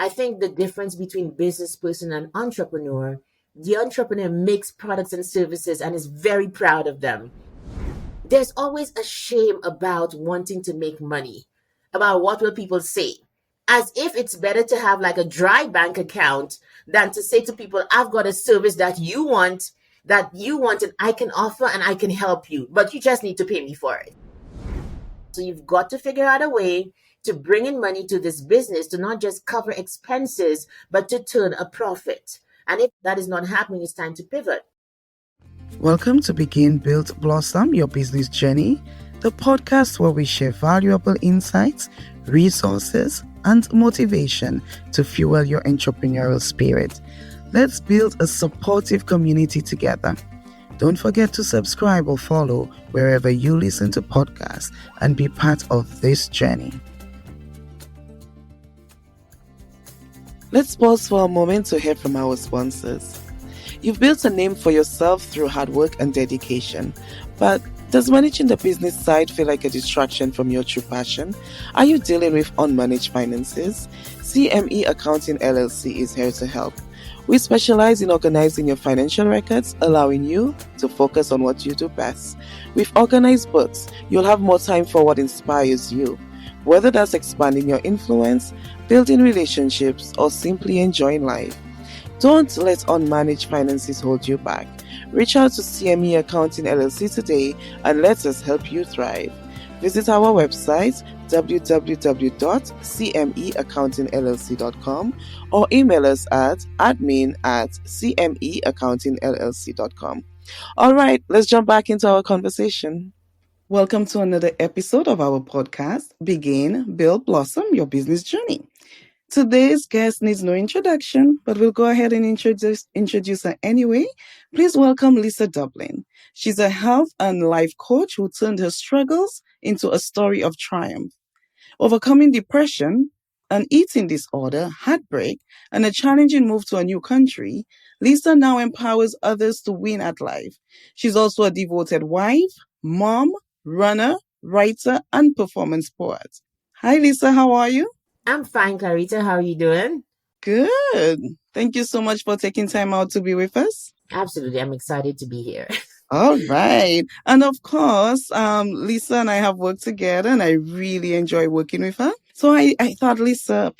I think the difference between business person and entrepreneur, the entrepreneur makes products and services and is very proud of them. There's always a shame about wanting to make money, about what will people say, as if it's better to have like a dry bank account than to say to people, I've got a service that you want and I can offer and I can help you, but you just need to pay me for it. So you've got to figure out a way to bring in money to this business to not just cover expenses, but to turn a profit. And if that is not happening, it's time to pivot. Welcome to Begin, Build, Blossom Your Business Journey, the podcast where we share valuable insights, resources, and motivation to fuel your entrepreneurial spirit. Let's build a supportive community together. Don't forget to subscribe or follow wherever you listen to podcasts and be part of this journey. Let's pause for a moment to hear from our sponsors. You've built a name for yourself through hard work and dedication, but does managing the business side feel like a distraction from your true passion? Are you dealing with unmanaged finances? CME Accounting LLC is here to help. We specialize in organizing your financial records, allowing you to focus on what you do best. With organized books, you'll have more time for what inspires you, whether that's expanding your influence, building relationships, or simply enjoying life. Don't let unmanaged finances hold you back. Reach out to CME Accounting LLC today and let us help you thrive. Visit our website www.cmeaccountingllc.com or email us at admin@cmeaccountingllc.com. All right, let's jump back into our conversation. Welcome to another episode of our podcast, Begin, Build, Blossom Your Business Journey. Today's guest needs no introduction, but we'll go ahead and introduce her anyway. Please welcome Lisa Dublin. She's a health and life coach who turned her struggles into a story of triumph. Overcoming depression, an eating disorder, heartbreak, and a challenging move to a new country, Lisa now empowers others to win at life. She's also a devoted wife, mom, runner, writer, and performance poet. Hi, Lisa. How are you? I'm fine, Clarita. How are you doing? Good. Thank you so much for taking time out to be with us. Absolutely. I'm excited to be here. All right. And of course, Lisa and I have worked together and I really enjoy working with her. So I thought, Lisa,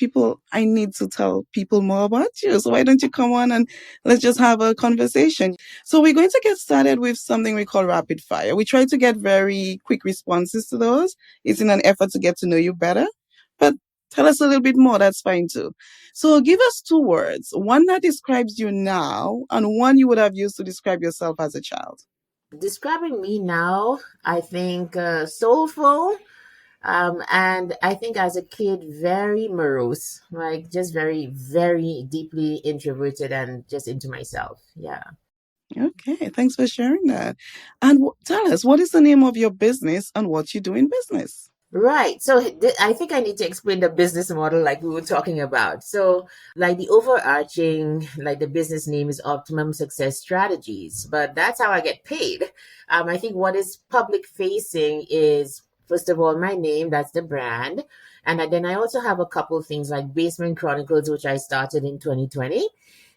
I need to tell people more about you. So why don't you come on and let's just have a conversation. So we're going to get started with something we call rapid fire. We try to get very quick responses to those. It's in an effort to get to know you better. But tell us a little bit more. That's fine too. So give us 2 words, one that describes you now and one you would have used to describe yourself as a child. Describing me now, I think soulful. And I think as a kid, very morose, like just very, very deeply introverted and just into myself. Yeah. Okay, thanks for sharing that. And tell us, what is the name of your business and what you do in business? Right. So I think I need to explain the business model like we were talking about. So like the overarching, like the business name is Optimum Success Strategies, but that's how I get paid. I think what is public facing is, first of all, my name, that's the brand. And then I also have a couple of things like Basement Chronicles, which I started in 2020.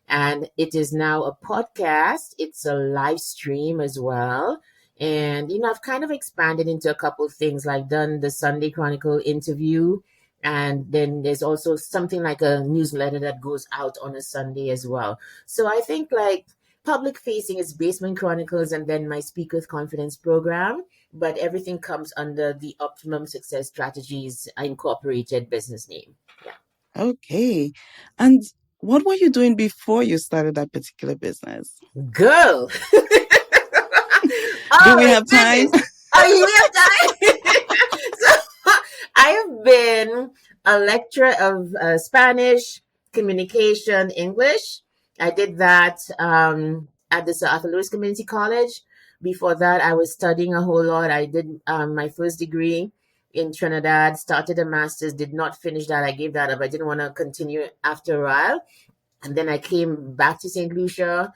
And it is now a podcast. It's a live stream as well. And, I've kind of expanded into a couple of things, like done the Sunday Chronicle interview. And then there's also something like a newsletter that goes out on a Sunday as well. So I think like public facing is Basement Chronicles and then my Speak with Confidence program. But everything comes under the Optimum Success Strategies Incorporated business name. Yeah. Okay. And what were you doing before you started that particular business? Girl. Do we have time? Oh, we have time. So I have been a lecturer of Spanish, communication, English. I did that at the Sir Arthur Lewis Community College. Before that, I was studying a whole lot. I did my first degree in Trinidad, started a master's, did not finish that. I gave that up. I didn't want to continue after a while. And then I came back to St. Lucia.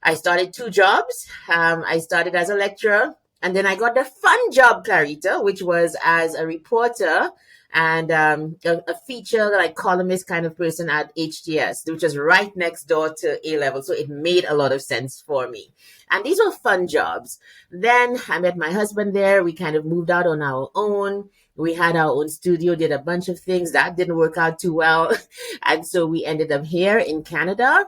I started 2 jobs. I started as a lecturer, and then I got the fun job, Clarita, which was as a reporter and a feature like columnist kind of person at HTS, which was right next door to A level. So it made a lot of sense for me. And these were fun jobs. Then I met my husband there. We kind of moved out on our own. We had our own studio, did a bunch of things that didn't work out too well. And so we ended up here in Canada.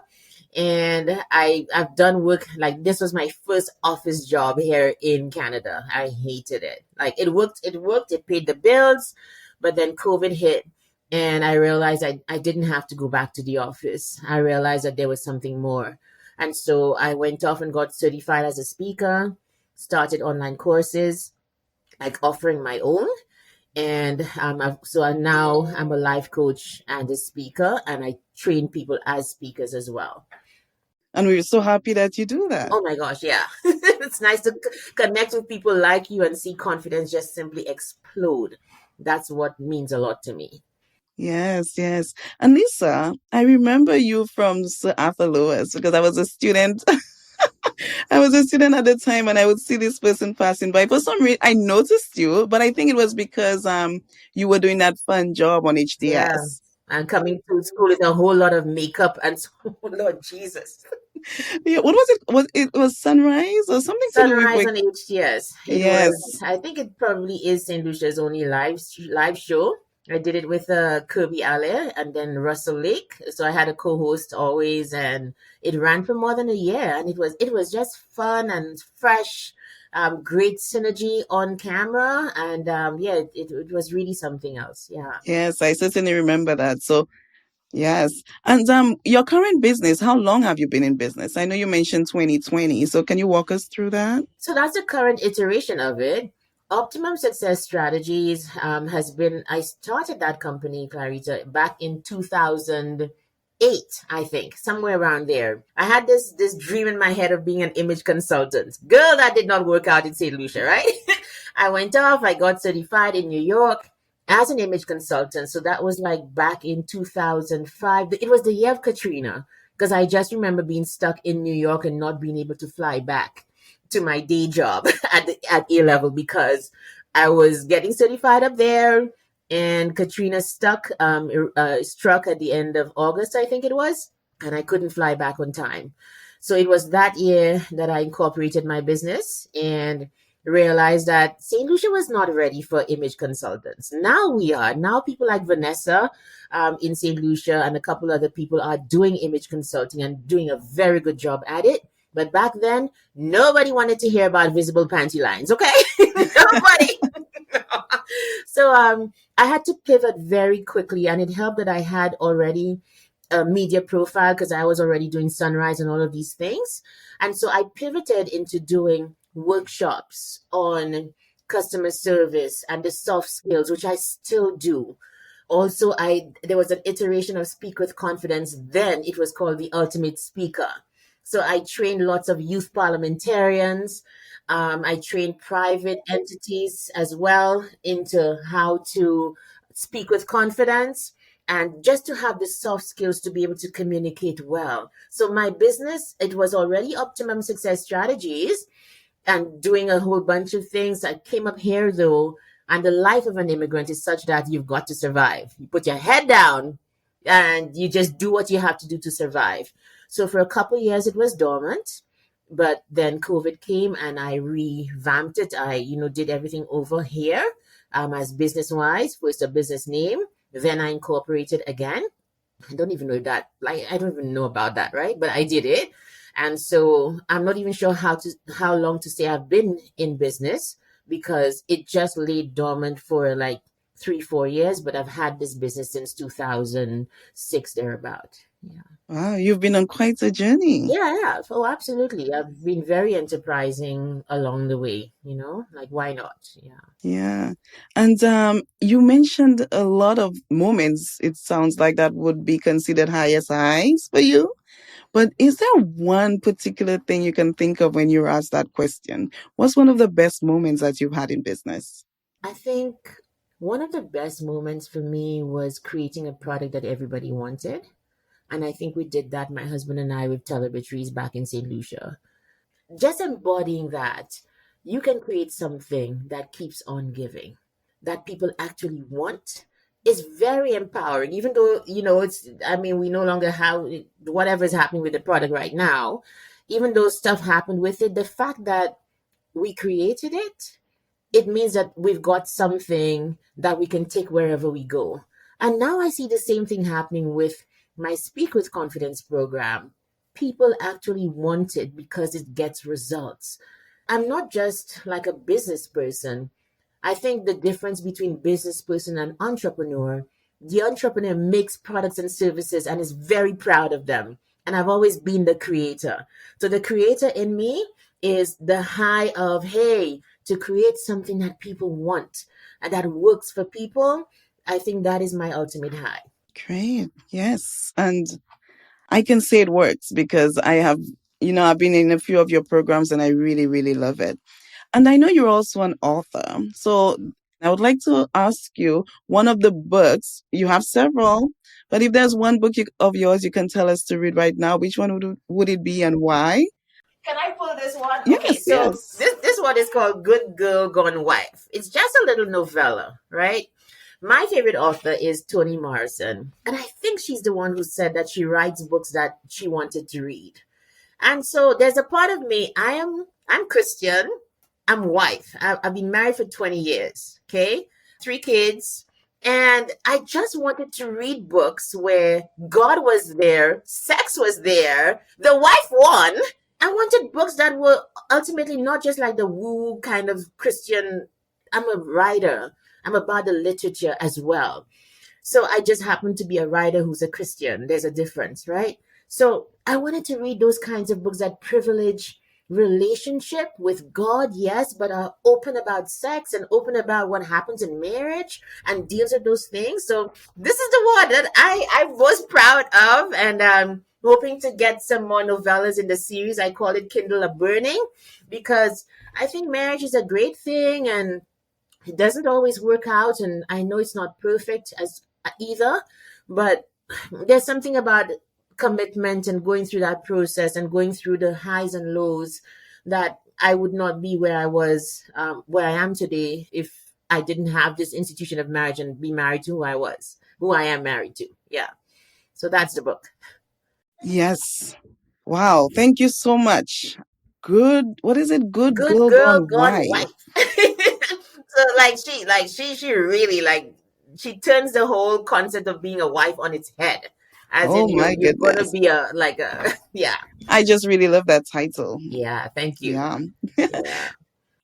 And I've done work like this was my first office job here in Canada. I hated it. Like it paid the bills, but then COVID hit and I realized I didn't have to go back to the office. I realized that there was something more. And so I went off and got certified as a speaker, started online courses, like offering my own. And now I'm a life coach and a speaker, and I train people as speakers as well. And we're so happy that you do that. Oh my gosh, yeah. It's nice to connect with people like you and see confidence just simply explode. That's what means a lot to me. Yes, yes. And Lisa, I remember you from Sir Arthur Lewis because I was a student. I was a student at the time and I would see this person passing by. For some reason, I noticed you, but I think it was because you were doing that fun job on Yeah. HDS. And coming to school with a whole lot of makeup and so, oh Lord Jesus. Yeah, what was it? Was Sunrise or something to do with Sunrise on HTS. It was, yes. I think it probably is St. Lucia's only live show. I did it with Kirby Alley and then Russell Lake. So I had a co-host always, and it ran for more than a year, and it was just fun and fresh, great synergy on camera, and yeah, it was really something else. Yeah. Yes, I certainly remember that. So yes. And your current business, how long have you been in business? I know you mentioned 2020. So can you walk us through that? So that's the current iteration of it. Optimum Success Strategies has been, I started that company, Clarita, back in 2008, I think, somewhere around there. I had this dream in my head of being an image consultant. Girl, that did not work out in St. Lucia, right? I went off, I got certified in New York as an image consultant. So that was like back in 2005. It was the year of Katrina, because I just remember being stuck in New York and not being able to fly back to my day job at A level because I was getting certified up there, and Katrina struck at the end of August, I think it was, and I couldn't fly back on time. So it was that year that I incorporated my business and realized that St. Lucia was not ready for image consultants. Now we are. Now people like Vanessa in St. Lucia and a couple other people are doing image consulting and doing a very good job at it. But back then, nobody wanted to hear about visible panty lines, okay? Nobody. So I had to pivot very quickly, and it helped that I had already a media profile because I was already doing Sunrise and all of these things. And so I pivoted into doing workshops on customer service and the soft skills, which I still do. Also, I there was an iteration of Speak with Confidence. Then it was called the Ultimate Speaker. So I trained lots of youth parliamentarians. I trained private entities as well into how to speak with confidence and just to have the soft skills to be able to communicate well. So my business, it was already Optimum Success Strategies and doing a whole bunch of things. I came up here though, and the life of an immigrant is such that you've got to survive. You put your head down and you just do what you have to do to survive. So for a couple of years it was dormant, but then COVID came and I revamped it. I, did everything over here as business wise. First a business name, then I incorporated again. I don't even know that. Like I don't even know about that, right? But I did it. And so I'm not even sure how long to say I've been in business because it just laid dormant for like 3-4 years, but I've had this business since 2006 thereabout. Yeah. Wow, you've been on quite a journey. Yeah, yeah. Oh, absolutely. I've been very enterprising along the way, like why not? Yeah. Yeah. And you mentioned a lot of moments, it sounds like that would be considered highest highs for you. But is there one particular thing you can think of when you're asked that question? What's one of the best moments that you've had in business? I think one of the best moments for me was creating a product that everybody wanted. And I think we did that, my husband and I, with telebatteries back in St. Lucia. Just embodying that, you can create something that keeps on giving, that people actually want, is very empowering, even though, it's, I mean, we no longer have whatever is happening with the product right now. Even though stuff happened with it, the fact that we created it, it means that we've got something that we can take wherever we go. And now I see the same thing happening with my Speak with Confidence program. People actually want it because it gets results. I'm not just like a business person. I think the difference between business person and entrepreneur, the entrepreneur makes products and services and is very proud of them. And I've always been the creator. So the creator in me is the high of, hey, to create something that people want and that works for people. I think that is my ultimate high. Great. Yes. And I can say it works because I've been in a few of your programs and I really, really love it. And I know you're also an author. So I would like to ask you one of the books, you have several, but if there's one book of yours you can tell us to read right now, which one would it be and why? Can I pull this one? Okay, Yes, so yes. this one is called Good Girl Gone Wife. It's just a little novella, right? My favorite author is Toni Morrison, and I think she's the one who said that she writes books that she wanted to read. And so there's a part of me, I'm Christian, I'm wife. I've been married for 20 years, okay? 3 kids. And I just wanted to read books where God was there, sex was there, the wife won. I wanted books that were ultimately not just like the woo kind of Christian. I'm a writer. I'm about the literature as well. So I just happen to be a writer who's a Christian. There's a difference, right? So I wanted to read those kinds of books that privilege relationship with God, yes, but are open about sex and open about what happens in marriage and deals with those things. So this is the one that I was proud of, and I'm hoping to get some more novellas in the series. I call it Kindle a Burning because I think marriage is a great thing, and it doesn't always work out, and I know it's not perfect as either, but there's something about commitment and going through that process and going through the highs and lows that I would not be where I was, where I am today, if I didn't have this institution of marriage and be married to who I am married to. Yeah. So that's the book. Yes. Wow. Thank you so much. Good. What is it? Good Good girl girl gone gone wife. wife. So she really like she turns the whole concept of being a wife on its head. As Oh in my you're gonna goodness. be a like a yeah. I just really love that title. Yeah, thank you. Yeah. Yeah.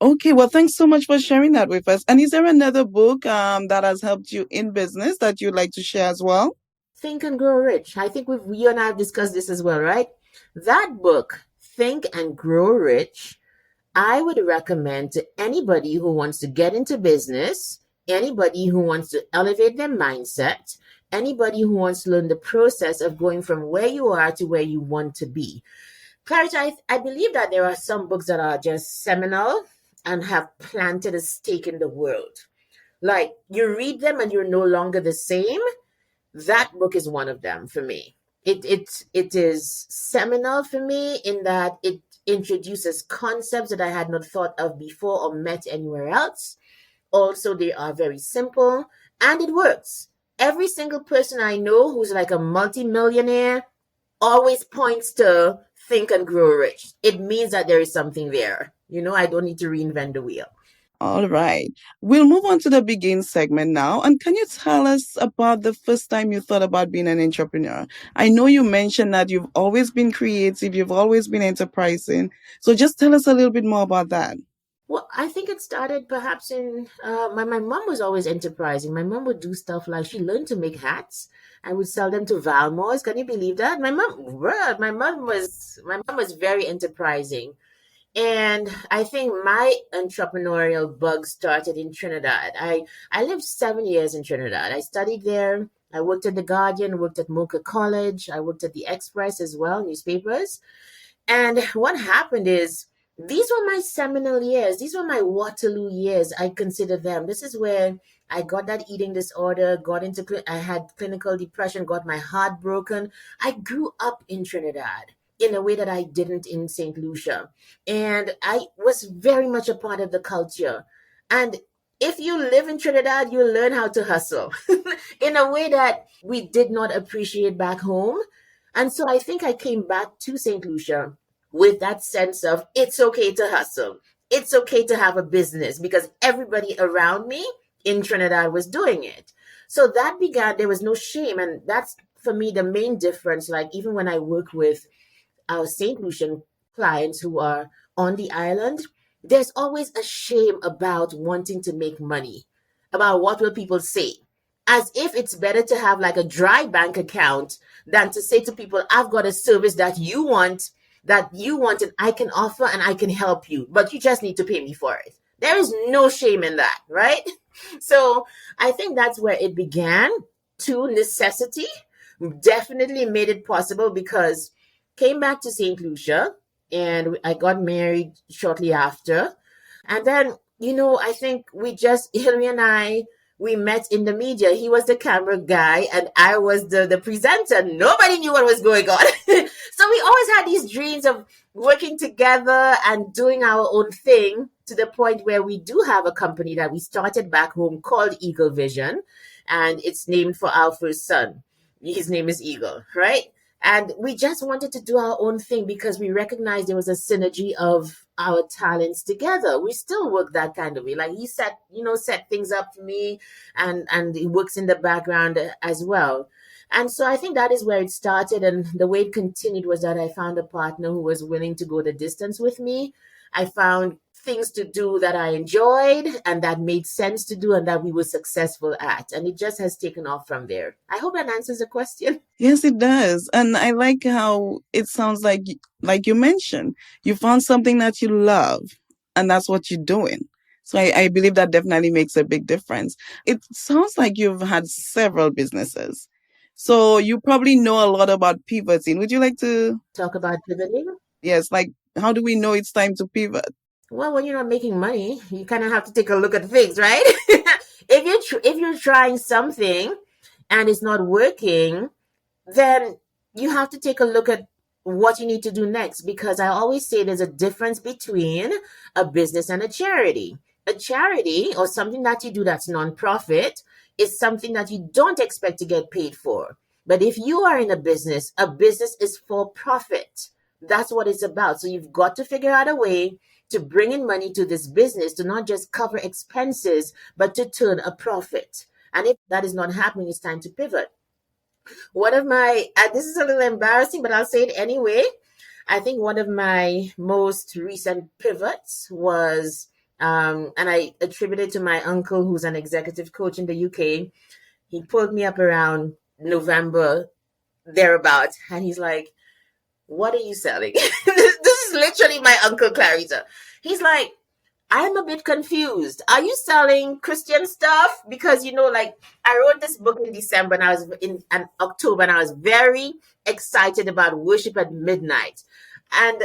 Okay, well, thanks so much for sharing that with us. And is there another book that has helped you in business that you'd like to share as well? Think and Grow Rich. I think you and I have discussed this as well, right? That book, Think and Grow Rich, I would recommend to anybody who wants to get into business, anybody who wants to elevate their mindset, anybody who wants to learn the process of going from where you are to where you want to be. Clarity, I believe that there are some books that are just seminal and have planted a stake in the world. Like you read them and you're no longer the same. That book is one of them for me. It is seminal for me in that it introduces concepts that I had not thought of before or met anywhere else. Also, they are very simple and it works. Every single person I know who's like a multimillionaire always points to Think and Grow Rich. It means that there is something there. I don't need to reinvent the wheel. All right. We'll move on to the begin segment now. And can you tell us about the first time you thought about being an entrepreneur? I know you mentioned that you've always been creative, you've always been enterprising. So just tell us a little bit more about that. Well, I think it started perhaps in my mom was always enterprising. My mom would do stuff like she learned to make hats and would sell them to Valmores. Can you believe that? My mom was very enterprising. And I think my entrepreneurial bug started in Trinidad. I lived 7 years in Trinidad. I studied there. I worked at the Guardian, worked at Mocha College. I worked at the Express as well, newspapers. And what happened is these were my seminal years. These were my Waterloo years. I consider them. This is where I got that eating disorder, I had clinical depression, got my heart broken. I grew up in Trinidad in a way that I didn't in St. Lucia. And I was very much a part of the culture. And if you live in Trinidad, you'll learn how to hustle in a way that we did not appreciate back home. And so I think I came back to St. Lucia with that sense of it's okay to hustle. It's okay to have a business because everybody around me in Trinidad was doing it. So that began, there was no shame. And that's for me the main difference. Like, even when I work with our St. Lucian clients who are on the island, there's always a shame about wanting to make money, about what will people say. As if it's better to have like a dry bank account than to say to people, I've got a service that you want and I can offer and I can help you, but you just need to pay me for it. There is no shame in that, right? So I think that's where it began. To necessity definitely made it possible because came back to St. Lucia and I got married shortly after. And then, I think Hilary and I, we met in the media. He was the camera guy and I was the presenter. Nobody knew what was going on. So we always had these dreams of working together and doing our own thing to the point where we do have a company that we started back home called Eagle Vision. And it's named for our first son. His name is Eagle, right? And we just wanted to do our own thing because we recognized there was a synergy of our talents together. We still work that kind of way. Like he set things up for me and he works in the background as well. And so I think that is where it started. And the way it continued was that I found a partner who was willing to go the distance with me. I found things to do that I enjoyed and that made sense to do and that we were successful at. And it just has taken off from there. I hope that answers the question. Yes, it does. And I like how it sounds like you mentioned, you found something that you love and that's what you're doing. So I believe that definitely makes a big difference. It sounds like you've had several businesses. So you probably know a lot about pivoting. Would you like to Talk about pivoting? Yes, like how do we know it's time to pivot? Well, when you're not making money, you kind of have to take a look at things, right? If you're trying something and it's not working, then you have to take a look at what you need to do next. Because I always say there's a difference between a business and a charity. A charity or something that you do that's nonprofit is something that you don't expect to get paid for. But if you are in a business is for profit. That's what it's about. So you've got to figure out a way to bring in money to this business to not just cover expenses, but to turn a profit. And if that is not happening, it's time to pivot. One of my, this is a little embarrassing, but I'll say it anyway. I think one of my most recent pivots was, and I attribute it to my uncle, who's an executive coach in the UK. He pulled me up around November, thereabouts, and he's like, what are you selling? This is literally my uncle Clarita. He's like, I'm a bit confused. Are you selling Christian stuff? Because, like I wrote this book in December and I was in October and I was very excited about worship at midnight. And,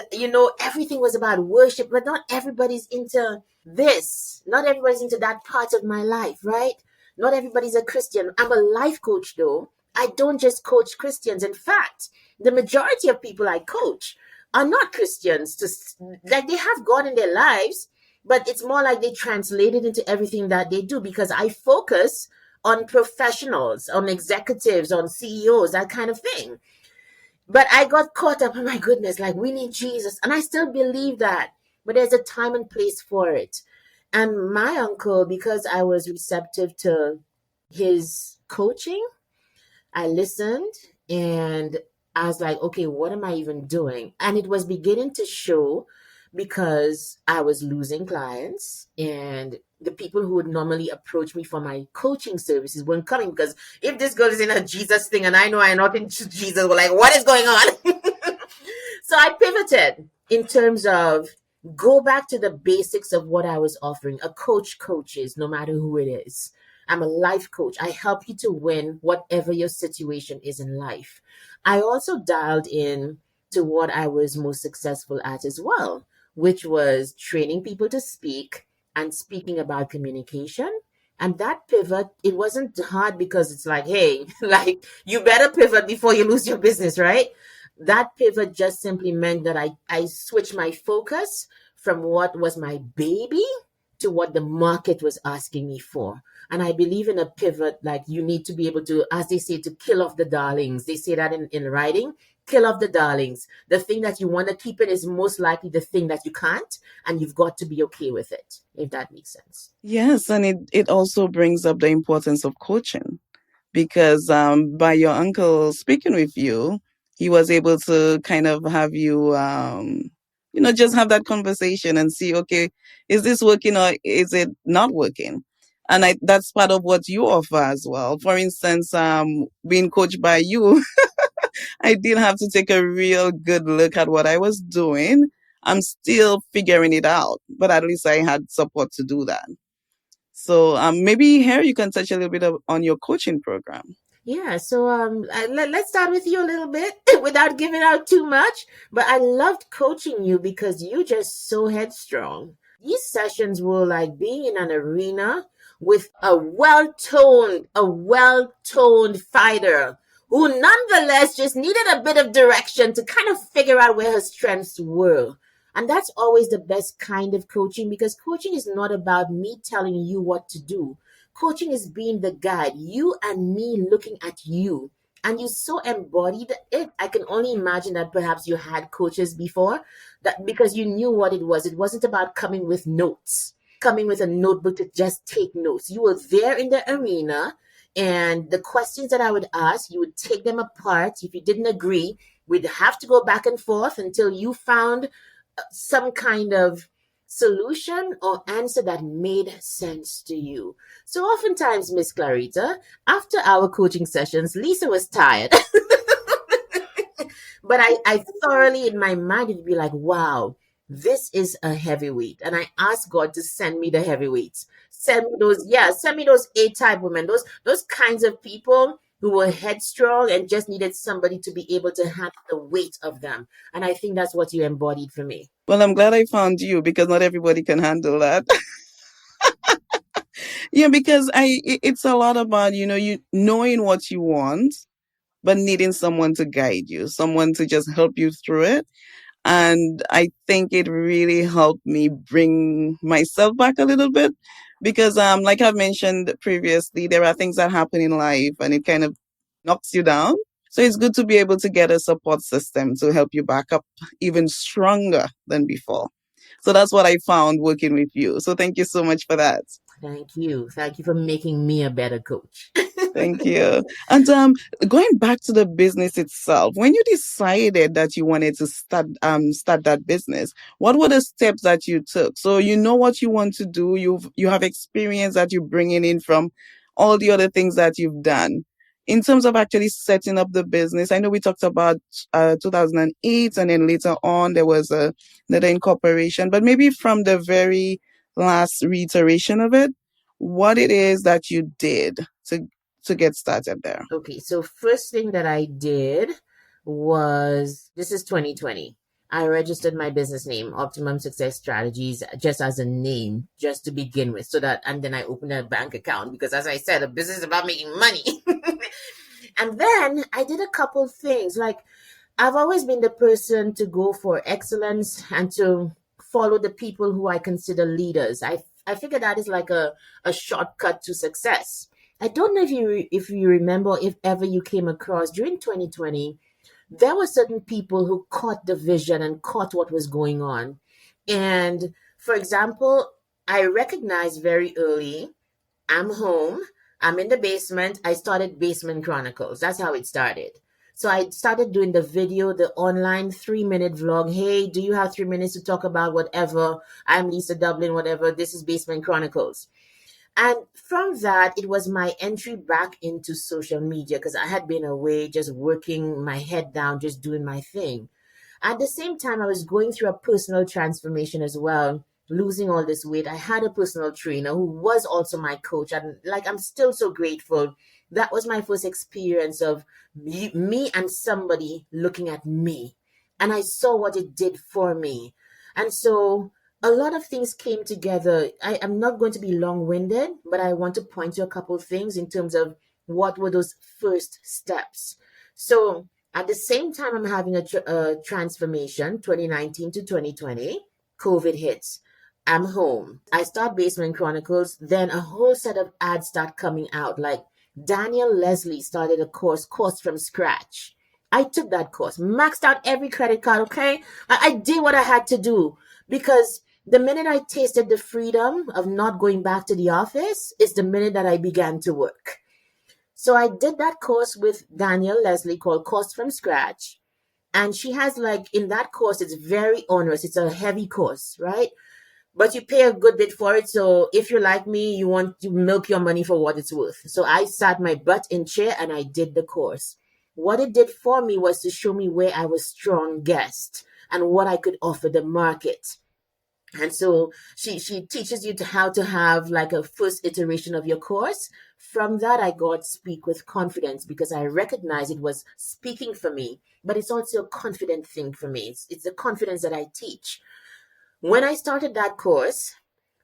everything was about worship, but not everybody's into this. Not everybody's into that part of my life, right? Not everybody's a Christian. I'm a life coach though. I don't just coach Christians. In fact, the majority of people I coach are not Christians. Like they have God in their lives, but it's more like they translate it into everything that they do because I focus on professionals, on executives, on CEOs, that kind of thing. But I got caught up, oh my goodness, like we need Jesus. And I still believe that, but there's a time and place for it. And my uncle, because I was receptive to his coaching, I listened and I was like, okay, what am I even doing? And it was beginning to show because I was losing clients and the people who would normally approach me for my coaching services weren't coming because if this girl is in a Jesus thing and I know I'm not into Jesus, we're like, what is going on? So I pivoted in terms of go back to the basics of what I was offering. A coach coaches, no matter who it is. I'm a life coach. I help you to win whatever your situation is in life. I also dialed in to what I was most successful at as well, which was training people to speak and speaking about communication. And that pivot, it wasn't hard because it's like, hey, like you better pivot before you lose your business, right? That pivot just simply meant that I switched my focus from what was my baby to what the market was asking me for. And I believe in a pivot, like you need to be able to, as they say, to kill off the darlings. They say that in writing, kill off the darlings. The thing that you want to keep it is most likely the thing that you can't, and you've got to be okay with it, if that makes sense. Yes, and it also brings up the importance of coaching because by your uncle speaking with you, he was able to kind of have you, just have that conversation and see, okay, is this working or is it not working? And that's part of what you offer as well. For instance, being coached by you, I did have to take a real good look at what I was doing. I'm still figuring it out, but at least I had support to do that. So maybe here you can touch a little bit on your coaching program. Yeah, so let's start with you a little bit without giving out too much. But I loved coaching you because you just so headstrong. These sessions were like being in an arena with a well toned fighter who nonetheless just needed a bit of direction to kind of figure out where her strengths were. And that's always the best kind of coaching because coaching is not about me telling you what to do. Coaching is being the guide, you and me looking at you. And you so embodied it. I can only imagine that perhaps you had coaches before that because you knew what it was. It wasn't about coming with notes, coming with a notebook to just take notes. You were there in the arena, and the questions that I would ask, you would take them apart. If you didn't agree, we'd have to go back and forth until you found some kind of solution or answer that made sense to you. So oftentimes, Miss Clarita, after our coaching sessions, Lisa was tired. But I thoroughly, in my mind, it'd be like, wow, this is a heavyweight. And I asked God to send me the heavyweights. Send me those A-type women, those kinds of people who were headstrong and just needed somebody to be able to handle the weight of them. And I think that's what you embodied for me. Well, I'm glad I found you because not everybody can handle that. Yeah, because it's a lot about, you knowing what you want, but needing someone to guide you, someone to just help you through it. And I think it really helped me bring myself back a little bit because, like I've mentioned previously, there are things that happen in life and it kind of knocks you down. So it's good to be able to get a support system to help you back up even stronger than before. So that's what I found working with you. So thank you so much for that. Thank you. Thank you for making me a better coach. Thank you. And going back to the business itself, when you decided that you wanted to start that business, what were the steps that you took? So you know what you want to do. You have experience that you're bringing in from all the other things that you've done. In terms of actually setting up the business, I know we talked about 2008, and then later on there was another incorporation, but maybe from the very last reiteration of it, what it is that you did to get started there. Okay, so first thing that I did was this is 2020. I registered my business name, Optimum Success Strategies, just as a name, just to begin with. So that, and then I opened a bank account because, as I said, a business is about making money. And then I did a couple things. Like, I've always been the person to go for excellence and to follow the people who I consider leaders. I figure that is like a shortcut to success. I don't know if you remember, if ever you came across during 2020, there were certain people who caught the vision and caught what was going on. And for example, I recognized very early, I'm home, I'm in the basement. I started Basement Chronicles. That's how it started. So I started doing the video, the online 3-minute vlog. Hey, do you have 3 minutes to talk about whatever? I'm Lisa Dublin, whatever. This is Basement Chronicles. And from that, it was my entry back into social media because I had been away just working my head down, just doing my thing. At the same time, I was going through a personal transformation as well, losing all this weight. I had a personal trainer who was also my coach. And like, I'm still so grateful. That was my first experience of me and somebody looking at me. And I saw what it did for me. And so a lot of things came together. I am not going to be long winded, but I want to point to a couple of things in terms of what were those first steps. So at the same time, I'm having a transformation, 2019 to 2020, COVID hits. I'm home. I start Basement Chronicles, then a whole set of ads start coming out. Like Daniel Leslie started a course from scratch. I took that course, maxed out every credit card, okay? I did what I had to do because the minute I tasted the freedom of not going back to the office is the minute that I began to work. So I did that course with Danielle Leslie called Course from Scratch. And she has like in that course, it's very onerous. It's a heavy course, right? But you pay a good bit for it. So if you're like me, you want to milk your money for what it's worth. So I sat my butt in chair and I did the course. What it did for me was to show me where I was strongest and what I could offer the market. And so she teaches you to how to have like a first iteration of your course. From that, I got Speak with Confidence because I recognized it was speaking for me, but it's also a confident thing for me. It's the confidence that I teach. When I started that course,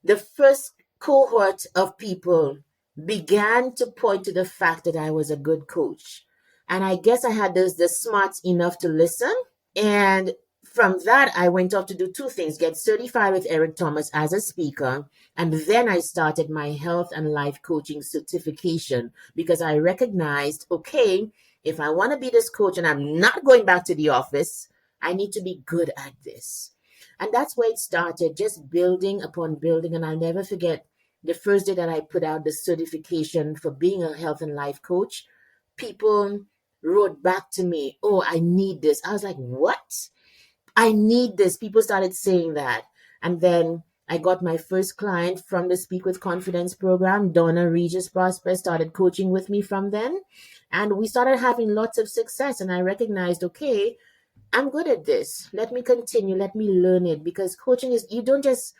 the first cohort of people began to point to the fact that I was a good coach. And I guess I had the smarts enough to listen. And from that, I went off to do two things: get certified with Eric Thomas as a speaker. And then I started my health and life coaching certification because I recognized, okay, if I want to be this coach and I'm not going back to the office, I need to be good at this. And that's where it started, just building upon building. And I'll never forget the first day that I put out the certification for being a health and life coach. People wrote back to me, "Oh, I need this." I was like, "What? I need this." People started saying that. And then I got my first client from the Speak with Confidence program. Donna Regis Prosper started coaching with me from then. And we started having lots of success. And I recognized, okay, I'm good at this. Let me continue. Let me learn it because coaching is, you don't just,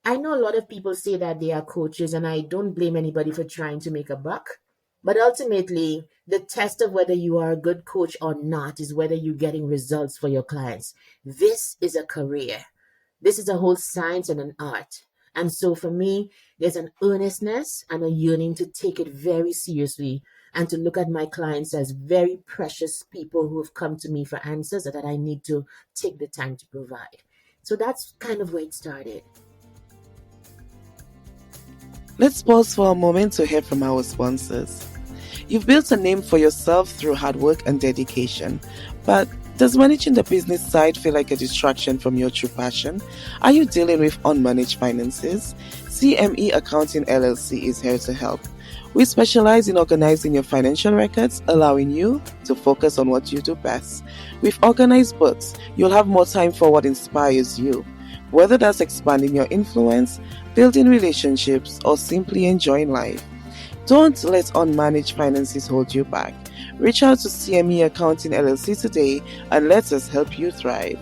I know a lot of people say that they are coaches, and I don't blame anybody for trying to make a buck. But ultimately, the test of whether you are a good coach or not is whether you're getting results for your clients. This is a career. This is a whole science and an art. And so for me, there's an earnestness and a yearning to take it very seriously and to look at my clients as very precious people who have come to me for answers that I need to take the time to provide. So that's kind of where it started. Let's pause for a moment to hear from our sponsors. You've built a name for yourself through hard work and dedication, but does managing the business side feel like a distraction from your true passion? Are you dealing with unmanaged finances? CME Accounting LLC is here to help. We specialize in organizing your financial records, allowing you to focus on what you do best. With organized books, you'll have more time for what inspires you, whether that's expanding your influence, building relationships, or simply enjoying life. Don't let unmanaged finances hold you back. Reach out to CME Accounting LLC today and let us help you thrive.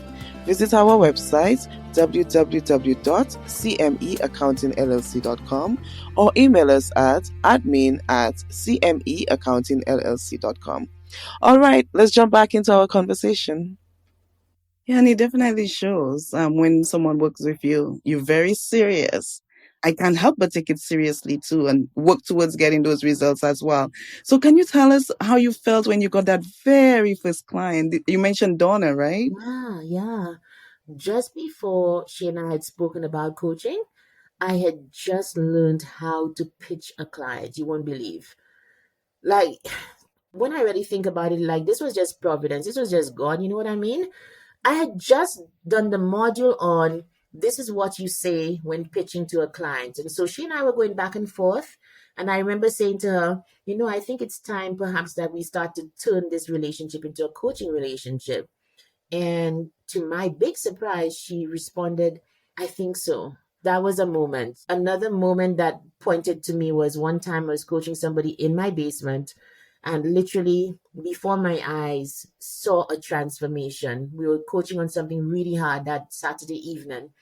Visit our website www.cmeaccountingllc.com or email us at admin@cmeaccountingllc.com. All right, let's jump back into our conversation. Yeah, and it definitely shows when someone works with you, you're very serious. I can't help but take it seriously too and work towards getting those results as well. So, can you tell us how you felt when you got that very first client? You mentioned Donna, right? Yeah. Just before she and I had spoken about coaching, I had just learned how to pitch a client. You won't believe. Like, when I really think about it, like, this was just providence. This was just God. You know what I mean? I had just done the module on this is what you say when pitching to a client. And so she and I were going back and forth. And I remember saying to her, I think it's time perhaps that we start to turn this relationship into a coaching relationship. And to my big surprise, she responded, "I think so." That was a moment. Another moment that pointed to me was one time I was coaching somebody in my basement, and literally before my eyes saw a transformation. We were coaching on something really hard that Saturday evening,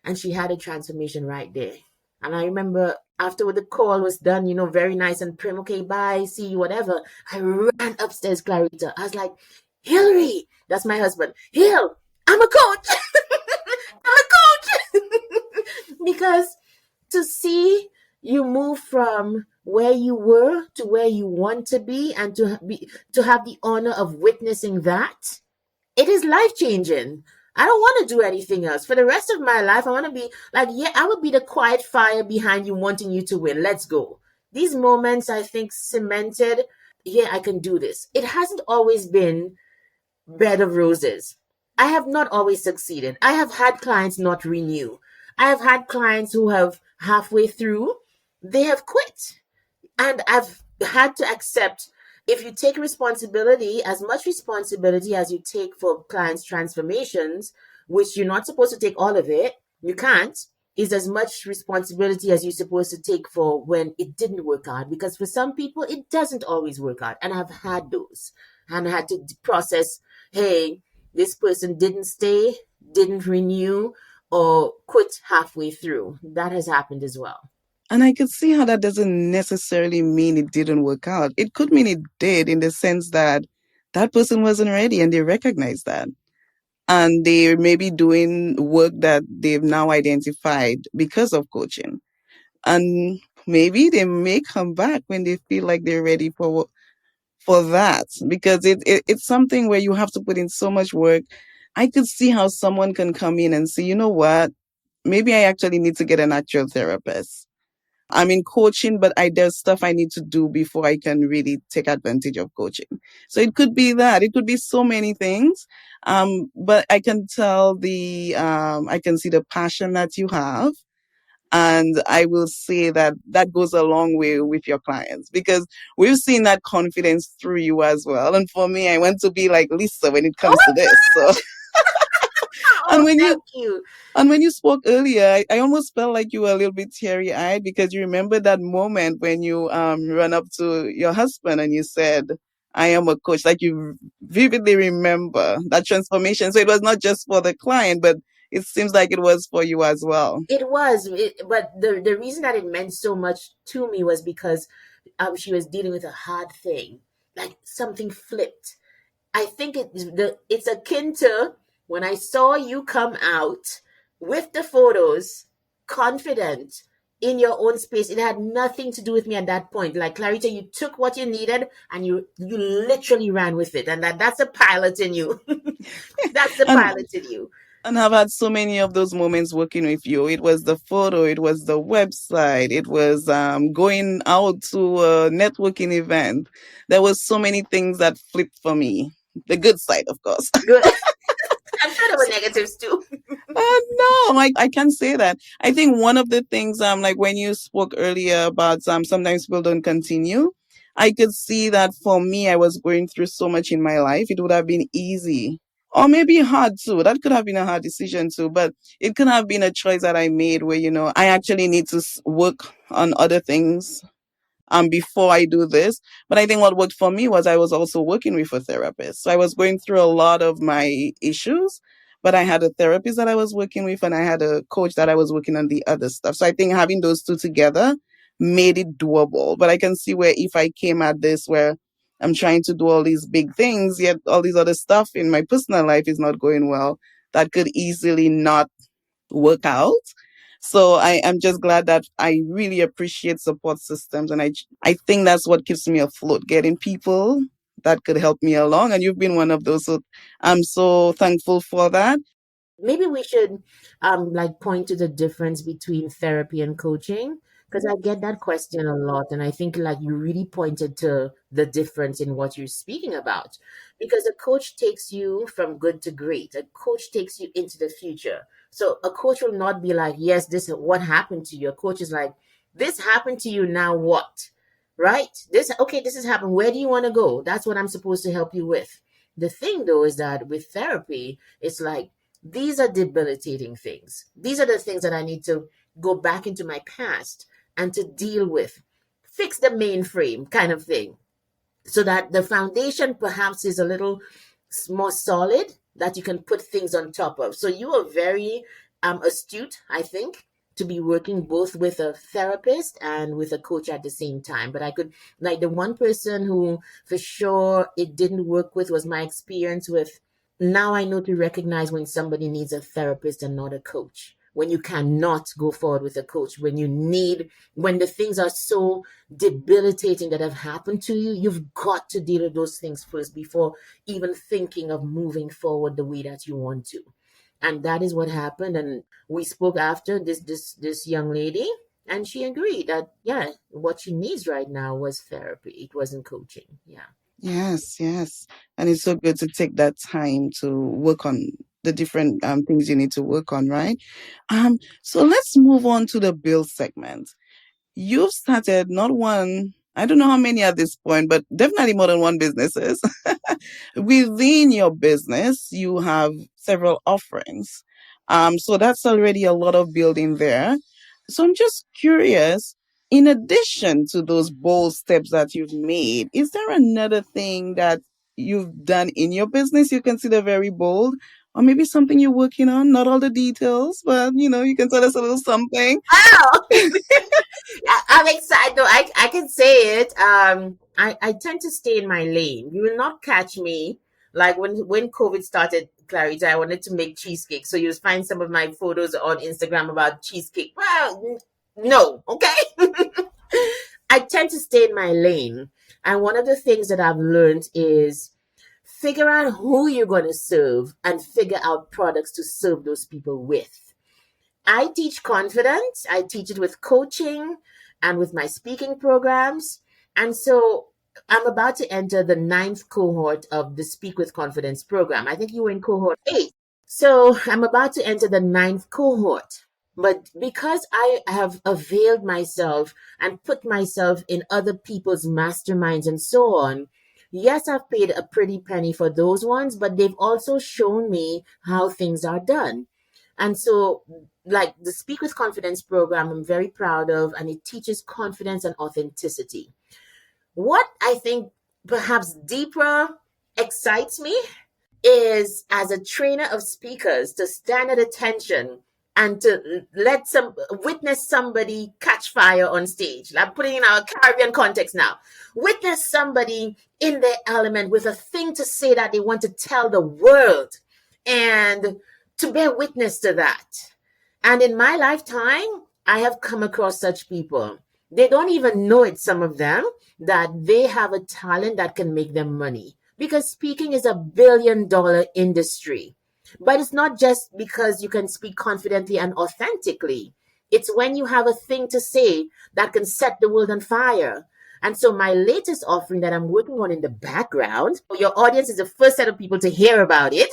and she had a transformation right there. And I remember after the call was done, very nice and prim, okay, bye, see you, whatever. I ran upstairs, Clarita. I was like, "Hillary," that's my husband, "Hill, I'm a coach." I'm a coach. Because to see you move from where you were to where you want to be and to have the honor of witnessing that, it is life changing. I don't want to do anything else. For the rest of my life, I want to be like, yeah, I would be the quiet fire behind you wanting you to win. Let's go. These moments, I think, cemented, yeah, I can do this. It hasn't always been bed of roses. I have not always succeeded. I have had clients not renew. I have had clients who have halfway through, they have quit. And I've had to accept, if you take responsibility, as much responsibility as you take for clients' transformations, which you're not supposed to take all of it, you can't, is as much responsibility as you're supposed to take for when it didn't work out. Because for some people, it doesn't always work out. And I've had those. And I had to process, hey, this person didn't stay, didn't renew, or quit halfway through. That has happened as well. And I could see how that doesn't necessarily mean it didn't work out. It could mean it did, in the sense that that person wasn't ready and they recognize that. And they may be doing work that they've now identified because of coaching. And maybe they may come back when they feel like they're ready for that, because it's something where you have to put in so much work. I could see how someone can come in and say, you know what, maybe I actually need to get an actual therapist. I'm in coaching, but there's stuff I need to do before I can really take advantage of coaching. So it could be that. It could be so many things. But I can tell I can see the passion that you have. And I will say that that goes a long way with your clients, because we've seen that confidence through you as well. And for me, I want to be like Lisa when it Oh comes to this. So, and oh, when you thank you. and when you spoke earlier, I almost felt like you were a little bit teary eyed, because you remember that moment when you ran up to your husband and you said, I am a coach. Like, you vividly remember that transformation. So it was not just for the client, but it seems like it was for you as well. It was, but the reason that it meant so much to me was because she was dealing with a hard thing, like something flipped. I think it's akin to when I saw you come out with the photos, confident in your own space. It had nothing to do with me at that point. Like, Clarita, you took what you needed and you literally ran with it, and that's a pilot in you. That's the And pilot in you. And I've had so many of those moments working with you. It was the photo, it was the website, it was going out to a networking event. There was so many things that flipped for me. The good side, of course. Good. I'm sure there were negatives too. No, I can't say that. I think one of the things, like when you spoke earlier about sometimes people don't continue, I could see that for me, I was going through so much in my life. It would have been easy, or maybe hard too. That could have been a hard decision too, but it could have been a choice that I made where, I actually need to work on other things before I do this. But I think what worked for me was I was also working with a therapist. So I was going through a lot of my issues, but I had a therapist that I was working with and I had a coach that I was working on the other stuff. So I think having those two together made it doable. But I can see where if I came at this where I'm trying to do all these big things, yet all these other stuff in my personal life is not going well, that could easily not work out. So I am just glad that I really appreciate support systems. And I think that's what keeps me afloat, getting people that could help me along. And you've been one of those. So I'm so thankful for that. Maybe we should like point to the difference between therapy and coaching, because I get that question a lot, and I think like you really pointed to the difference in what you're speaking about, because a coach takes you from good to great. A coach takes you into the future. So a coach will not be like, yes, this is what happened to you. A coach is like, this happened to you, now what? Right? This has happened, where do you want to go? That's what I'm supposed to help you with. The thing though is that with therapy, it's like, these are debilitating things. These are the things that I need to go back into my past and to deal with. Fix the mainframe kind of thing, so that the foundation perhaps is a little more solid that you can put things on top of. So you are very astute, I think, to be working both with a therapist and with a coach at the same time. But I could, like, the one person who for sure it didn't work with was my experience with, now I know to recognize when somebody needs a therapist and not a coach. When you cannot go forward with a coach, when the things are so debilitating that have happened to you, you've got to deal with those things first before even thinking of moving forward the way that you want to. And that is what happened. And we spoke after this young lady, and she agreed that yeah, what she needs right now was therapy. It wasn't coaching. Yeah. Yes, yes. And it's so good to take that time to work on the different things you need to work on, right? So let's move on to the bill segment. You've started not one, I don't know how many at this point, but definitely more than one businesses. Within your business, you have several offerings. So that's already a lot of building there. So I'm just curious, in addition to those bold steps that you've made, is there another thing that you've done in your business you consider very bold? Or maybe something you're working on, not all the details, but you can tell us a little something. Wow. I'm excited. No, I can say it. I tend to stay in my lane. You will not catch me like when COVID started, Clarita. I wanted to make cheesecake, so you'll find some of my photos on Instagram about cheesecake. Well, no, okay. I tend to stay in my lane, and one of the things that I've learned is figure out who you're going to serve and figure out products to serve those people with. I teach confidence. I teach it with coaching and with my speaking programs. And so I'm about to enter the ninth cohort of the Speak with Confidence program. I think you were in cohort 8. So I'm about to enter the ninth cohort. But because I have availed myself and put myself in other people's masterminds and so on, yes, I've paid a pretty penny for those ones, but they've also shown me how things are done. And so, like the Speak with Confidence program, I'm very proud of, and it teaches confidence and authenticity. What I think perhaps deeper excites me is as a trainer of speakers to stand at attention and to let some witness somebody catch fire on stage. I'm putting in our Caribbean context now. Witness somebody in their element with a thing to say that they want to tell the world and to bear witness to that. And in my lifetime, I have come across such people. They don't even know it, some of them, that they have a talent that can make them money. Because speaking is a $1 billion industry. But it's not just because you can speak confidently and authentically. It's when you have a thing to say that can set the world on fire. And so my latest offering that I'm working on in the background, your audience is the first set of people to hear about it.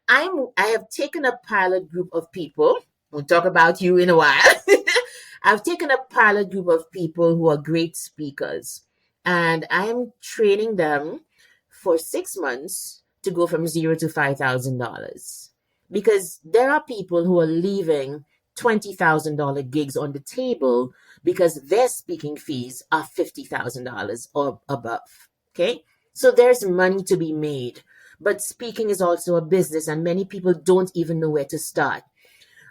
I have taken a pilot group of people. We'll talk about you in a while. I've taken a pilot group of people who are great speakers, and I am training them for 6 months to go from zero to $5,000. Because there are people who are leaving $20,000 gigs on the table because their speaking fees are $50,000 or above. Okay. So there's money to be made. But speaking is also a business, and many people don't even know where to start.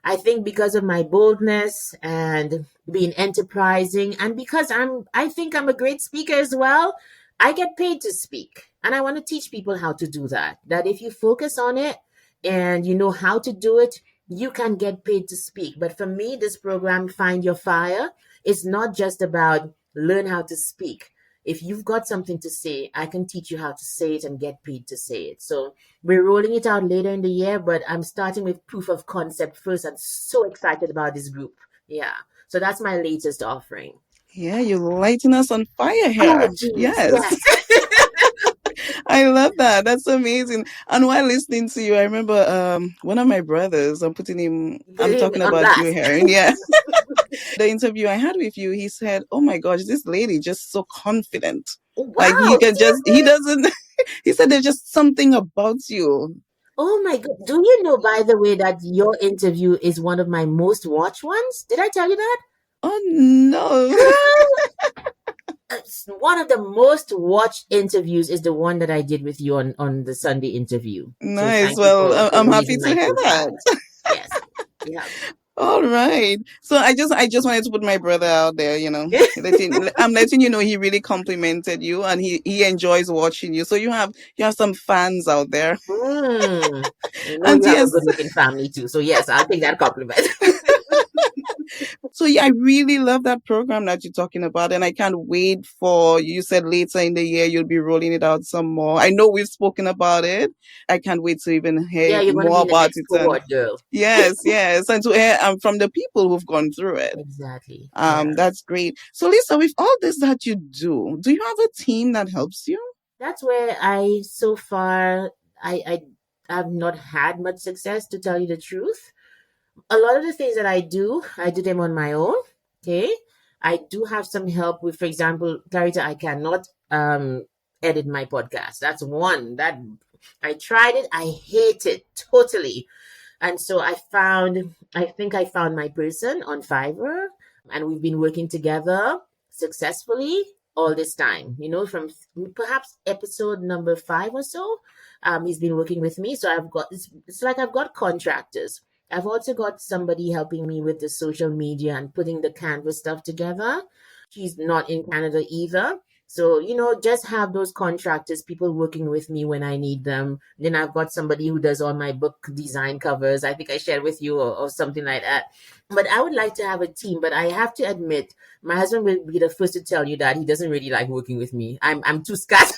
I think because of my boldness and being enterprising, and because I think I'm a great speaker as well, I get paid to speak. And I want to teach people how to do that. That if you focus on it and you know how to do it, you can get paid to speak. But for me, this program, Find Your Fire, is not just about learn how to speak. If you've got something to say, I can teach you how to say it and get paid to say it. So we're rolling it out later in the year, but I'm starting with proof of concept first. I'm so excited about this group. Yeah. So that's my latest offering. Yeah, you're lighting us on fire Oh, here. geez. Yes. Yes. I love that. That's amazing. And while listening to you, I remember one of my brothers, Put I'm him talking on about you, blast. Heron. Yeah. The interview I had with you, he said, "Oh my gosh, this lady just so confident. Like he Wow. can just he doesn't he said there's just something about you." Oh my God. Do you know, by the way, that your interview is one of my most watched ones? Did I tell you that? Oh no. Girl, it's one of the most watched interviews is the one that I did with you on the Sunday interview. So Nice. thank you Well, for I'm happy raising to my hear profile. that. Yes. Yeah. All right. So I just wanted to put my brother out there, I'm letting you know he really complimented you and he enjoys watching you. So you have some fans out there. Mm. I know And you have a yes, good looking family too. So yes, I'll take that compliment. So yeah, I really love that program that you're talking about, and I can't wait for you said later in the year you'll be rolling it out some more. I know we've spoken about it. I can't wait to even Yeah, hear you're going to more be in the about next it. And cohort, girl. yes, yes, and to hear from the people who've gone through it. Exactly. Yeah. That's great. So Lisa, with all this that you do you have a team that helps you? That's where I so far I have not had much success, to tell you the truth. A lot of the things that I do them on my own. Okay. I do have some help with, for example, Clarita, I cannot edit my podcast. That's one that I tried it. I hate it totally. And so I think I found my person on Fiverr, and we've been working together successfully all this time, from perhaps episode number 5 or so. He's been working with me. So it's like I've got contractors. I've also got somebody helping me with the social media and putting the Canvas stuff together. She's not in Canada either. So, just have those contractors, people working with me when I need them. Then I've got somebody who does all my book design covers. I think I shared with you, or something like that. But I would like to have a team. But I have to admit, my husband will be the first to tell you that he doesn't really like working with me. I'm too scattered.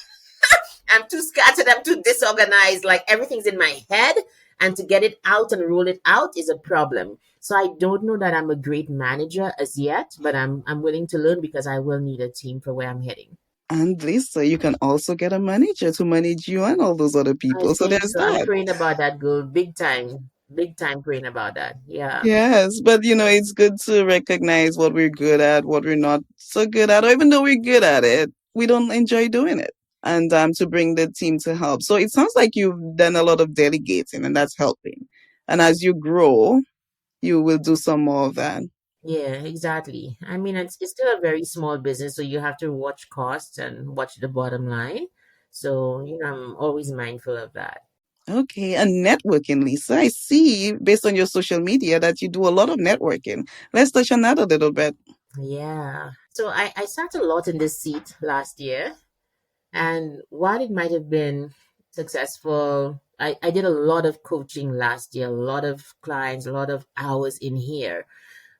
I'm too scattered. I'm too disorganized. Like everything's in my head. And to get it out and roll it out is a problem. So I don't know that I'm a great manager as yet, but I'm willing to learn, because I will need a team for where I'm heading. And Lisa, you can also get a manager to manage you and all those other I people. So think there's so. I'm that. praying about that, girl. Big time praying about that. Yeah. Yes, but it's good to recognize what we're good at, what we're not so good at, or even though we're good at it, we don't enjoy doing it. And to bring the team to help. So it sounds like you've done a lot of delegating, and that's helping. And as you grow, you will do some more of that. Yeah, exactly. I mean, it's still a very small business, so you have to watch costs and watch the bottom line. So, I'm always mindful of that. Okay, and networking, Lisa. I see based on your social media that you do a lot of networking. Let's touch on that a little bit. Yeah. So I sat a lot in this seat last year, and while it might have been successful, I did a lot of coaching last year, a lot of clients, a lot of hours in here.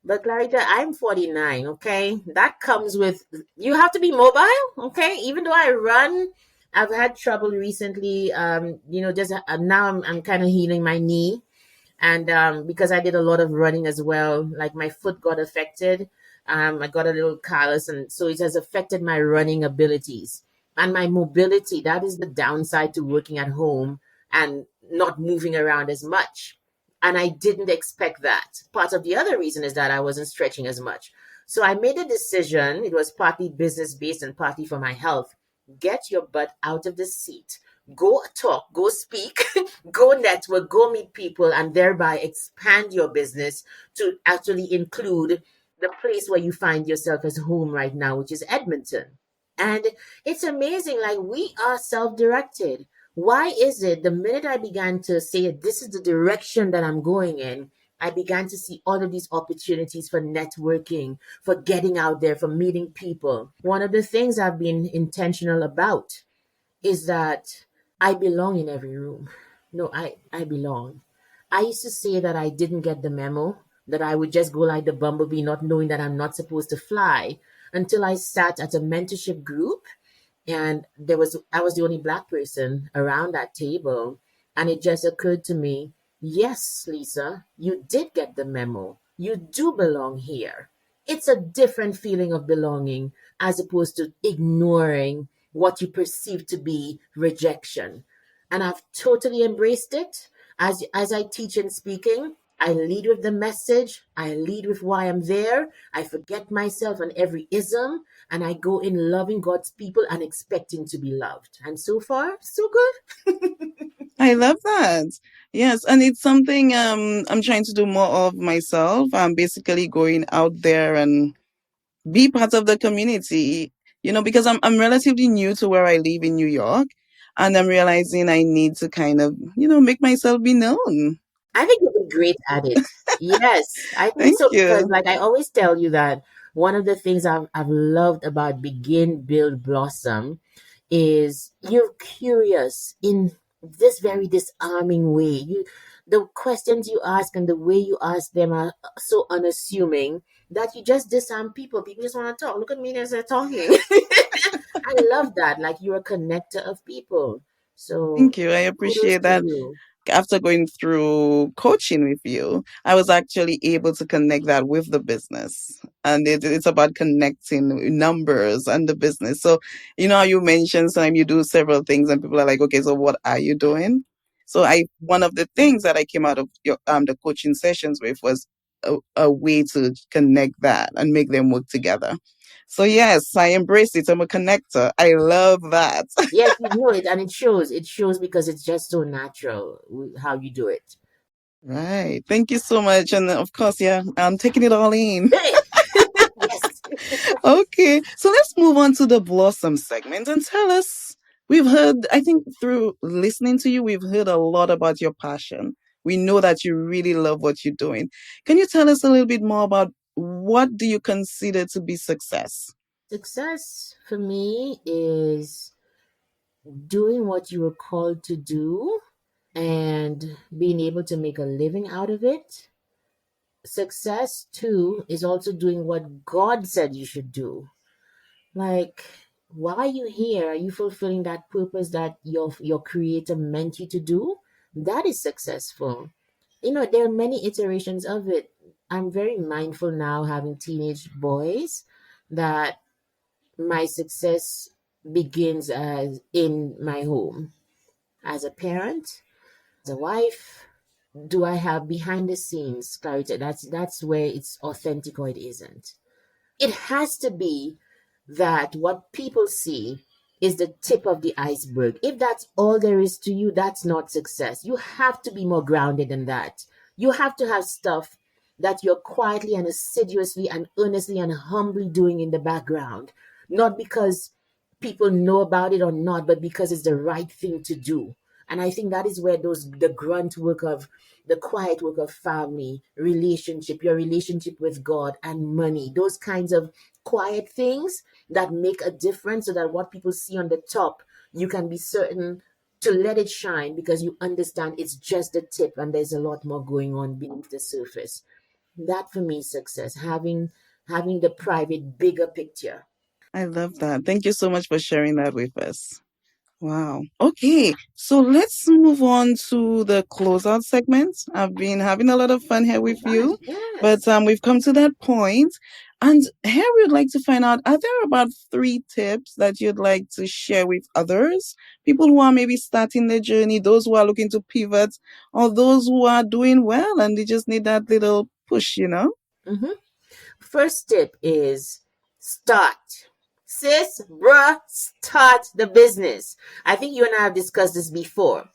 But Clarita, I'm 49, okay? That comes with, you have to be mobile, okay? Even though I run, I've had trouble recently. Just now I'm kind of healing my knee. And because I did a lot of running as well, like my foot got affected. I got a little callus, and so it has affected my running abilities and my mobility. That is the downside to working at home and not moving around as much. And I didn't expect that. Part of the other reason is that I wasn't stretching as much. So I made a decision. It was partly business based and partly for my health. Get your butt out of the seat. Go talk, go speak, go network, go meet people, and thereby expand your business to actually include the place where you find yourself as home right now, which is Edmonton. And it's amazing, like we are self directed. Why is it the minute I began to say this is the direction that I'm going in, I began to see all of these opportunities for networking, for getting out there, for meeting people. One of the things I've been intentional about is that I belong in every room. No, I belong. I used to say that I didn't get the memo, that I would just go like the bumblebee, not knowing that I'm not supposed to fly, until I sat at a mentorship group, and I was the only black person around that table, and it just occurred to me, yes, Lisa, you did get the memo. You do belong here. It's a different feeling of belonging as opposed to ignoring what you perceive to be rejection. And I've totally embraced it. As I teach and speaking, I lead with the message. I lead with why I'm there. I forget myself and every ism, and I go in loving God's people and expecting to be loved. And so far, so good. I love that. Yes, and it's something I'm trying to do more of myself. I'm basically going out there and be part of the community, because I'm relatively new to where I live in New York, and I'm realizing I need to kind of, make myself be known. I think you'll be great at it. Yes, I think Thank so, because you. like I always tell you that one of the things I've loved about Begin, Build, Blossom is you're curious in this very disarming way. The questions you ask and the way you ask them are so unassuming, that you just disarm people. People just want to talk. Look at me as they're talking. I love that. Like you're a connector of people. So Thank you. I kudos appreciate to that. you. After going through coaching with you, I was actually able to connect that with the business. And it's about connecting numbers and the business. So, you know how you mentioned sometimes you do several things and people are like, okay, so what are you doing? So one of the things that I came out of your the coaching sessions with was a way to connect that and make them work together. So yes, I embrace it. I'm a connector. I love that. Yes, you know it, and it shows. It shows because it's just so natural how you do it. Right. Thank you so much. And of course, yeah, I'm taking it all in. Hey, yes. Okay. So let's move on to the blossom segment and tell us. We've heard, I think through listening to you, we've heard a lot about your passion. We know that you really love what you're doing. Can you tell us a little bit more about what do you consider to be success? Success for me is doing what you were called to do and being able to make a living out of it. Success, too, is also doing what God said you should do. Like, why are you here? Are you fulfilling that purpose that your creator meant you to do? That is successful. You know, there are many iterations of it. I'm very mindful now, having teenage boys, that my success begins as in my home as a parent, as a wife. Do I have behind the scenes clarity? That's where it's authentic or it isn't. It has to be that what people see is the tip of the iceberg. If that's all there is to you, that's not success. You have to be more grounded than that. You have to have stuff that you're quietly and assiduously and earnestly and humbly doing in the background, not because people know about it or not, but because it's the right thing to do. And I think that is where those the grunt work of the quiet work of family, relationship, your relationship with God and money, those kinds of quiet things that make a difference so that what people see on the top, you can be certain to let it shine because you understand it's just the tip and there's a lot more going on beneath the surface. That for me is success, having the private bigger picture. I love that. Thank you so much for sharing that with us. Wow. Okay. So let's move on to the closeout segment. I've been having a lot of fun here with Fun, you, but yes. we've come to that point. And here we would like to find out, are there about 3 tips that you'd like to share with others? People who are maybe starting their journey, those who are looking to pivot, or those who are doing well and they just need that little push, you know? hmm First tip is start. Sis, bruh, start the business. I think you and I have discussed this before.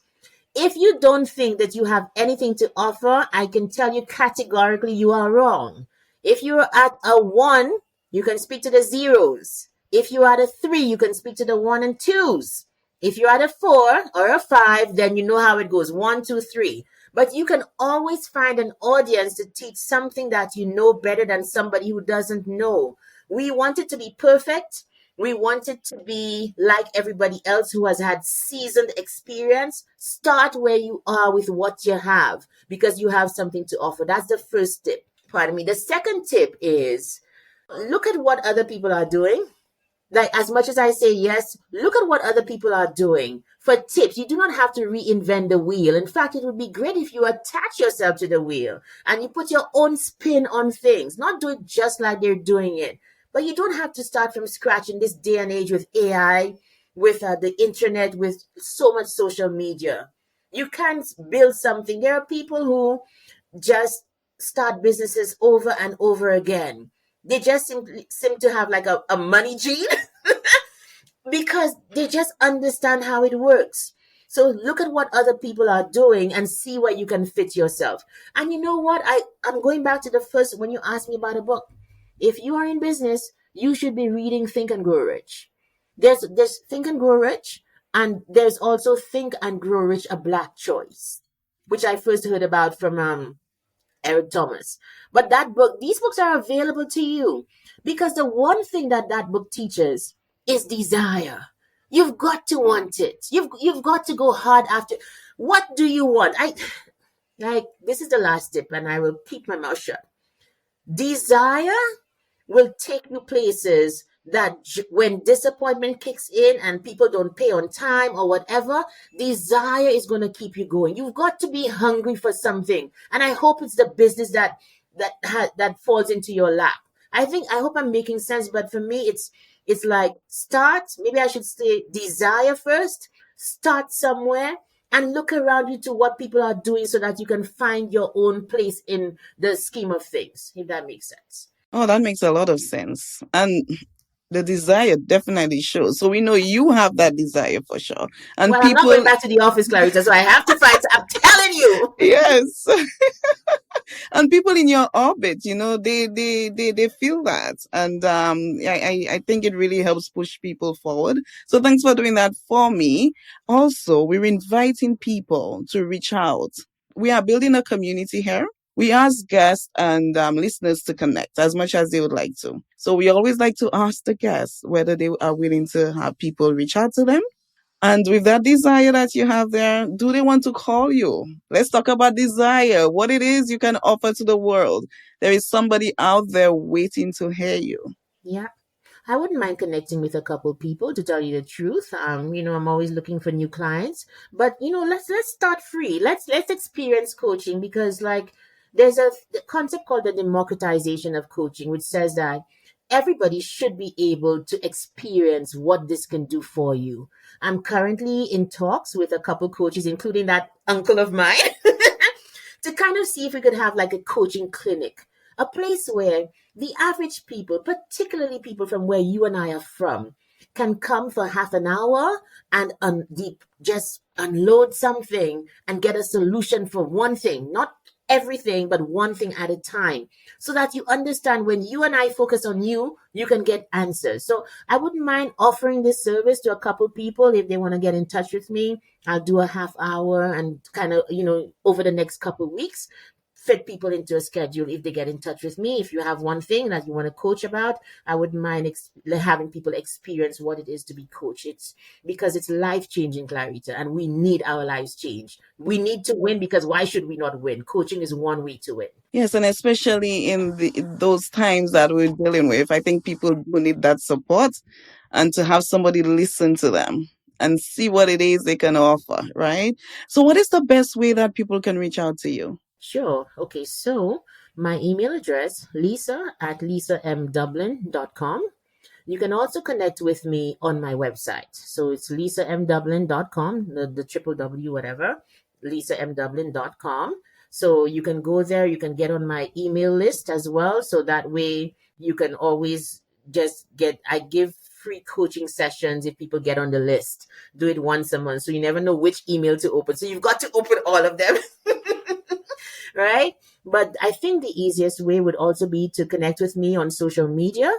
If you don't think that you have anything to offer, I can tell you categorically you are wrong. If you're at a 1, you can speak to the zeros. If you're at a 3, you can speak to the 1 and 2s. If you're at a 4 or a 5, then you know how it goes 1, 2, 3. But you can always find an audience to teach something that you know better than somebody who doesn't know. We want it to be perfect. We want it to be like everybody else who has had seasoned experience. Start where you are with what you have because you have something to offer. That's the first tip. Pardon me. The second tip is look at what other people are doing. Like, as much as I say yes, look at what other people are doing. For tips, you do not have to reinvent the wheel. In fact, it would be great if you attach yourself to the wheel and you put your own spin on things, not do it just like they're doing it. But you don't have to start from scratch in this day and age with AI, with the internet, with so much social media. You can't build something. There are people who just start businesses over and over again. They just seem to have like a money gene because they just understand how it works. So look at what other people are doing and see where you can fit yourself. And you know what? I'm going back to the first when you asked me about a book. If you are in business, you should be reading Think and Grow Rich. There's Think and Grow Rich, and there's also Think and Grow Rich, a Black Choice, which I first heard about from Eric Thomas. But that book, these books are available to you because the one thing that that book teaches is desire. You've got to want it. You've got to go hard after. What do you want? I like this is the last tip, and I will keep my mouth shut. Desire will take you places that when disappointment kicks in and people don't pay on time or whatever, desire is going to keep you going. You've got to be hungry for something. And I hope it's the business that falls into your lap. I hope I'm making sense, but for me it's like start, maybe I should say desire first, start somewhere and look around you to what people are doing so that you can find your own place in the scheme of things, if that makes sense. Oh, that makes a lot of sense. And the desire definitely shows. So we know you have that desire for sure. And Well, I'm not going people, back to the office, Clarita, so I have to find. I'm telling you. yes. And people in your orbit, they feel that. And I think it really helps push people forward. So thanks for doing that for me. Also, we're inviting people to reach out. We are building a community here. We ask guests and listeners to connect as much as they would like to. So we always like to ask the guests whether they are willing to have people reach out to them. And with that desire that you have there, do they want to call you? Let's talk about desire, what it is you can offer to the world. There is somebody out there waiting to hear you. Yeah. I wouldn't mind connecting with a couple people to tell you the truth. I'm always looking for new clients, but let's start free. Let's experience coaching because like there's a concept called the democratization of coaching, which says that everybody should be able to experience what this can do for you. I'm currently in talks with a couple coaches, including that uncle of mine, to kind of see if we could have like a coaching clinic, a place where the average people, particularly people from where you and I are from, can come for half an hour and just unload something and get a solution for one thing, not everything, but one thing at a time, so that you understand when you and I focus on you, you can get answers. So I wouldn't mind offering this service to a couple people if they want to get in touch with me. I'll do a half hour and kind of, over the next couple of weeks, fit people into a schedule if they get in touch with me. If you have one thing that you want to coach about, I wouldn't mind having people experience what it is to be coached. It's because it's life changing, Clarita, and we need our lives changed. We need to win because why should we not win? Coaching is one way to win. Yes, and especially in those times that we're dealing with, I think people do need that support and to have somebody listen to them and see what it is they can offer, right? So what is the best way that people can reach out to you? Sure. Okay, so my email address, lisa@lisamdublin.com. You can also connect with me on my website. So it's lisamdublin.com, the triple W, whatever, lisamdublin.com. So you can go there, you can get on my email list as well. So that way you can always I give free coaching sessions if people get on the list. Do it once a month. So you never know which email to open. So you've got to open all of them. Right? But I think the easiest way would also be to connect with me on social media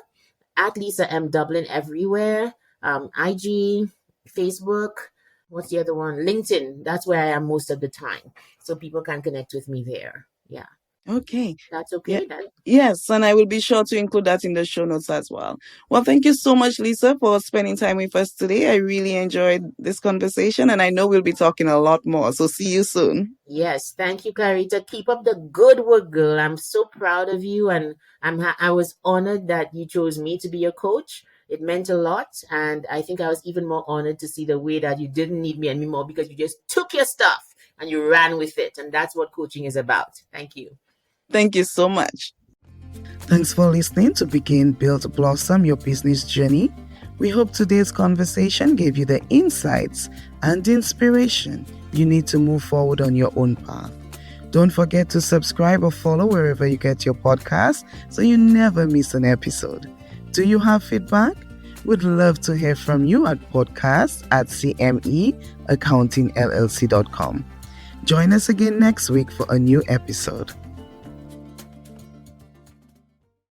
at Lisa M. Dublin everywhere. IG, Facebook, what's the other one? LinkedIn. That's where I am most of the time. So people can connect with me there. Yeah. Okay. That's Yeah. okay then. Yes, and I will be sure to include that in the show notes as well. Well, thank you so much, Lisa, for spending time with us today. I really enjoyed this conversation, and I know we'll be talking a lot more. So see you soon. Yes, thank you, Clarita. Keep up the good work, girl. I'm so proud of you, and I was honored that you chose me to be your coach. It meant a lot, and I think I was even more honored to see the way that you didn't need me anymore because you just took your stuff and you ran with it, and that's what coaching is about. Thank you. Thank you so much. Thanks for listening to Begin, Build, Blossom Your Business Journey. We hope today's conversation gave you the insights and inspiration you need to move forward on your own path. Don't forget to subscribe or follow wherever you get your podcast so you never miss an episode. Do you have feedback? We'd love to hear from you at podcast@cmeaccountingllc.com. Join us again next week for a new episode.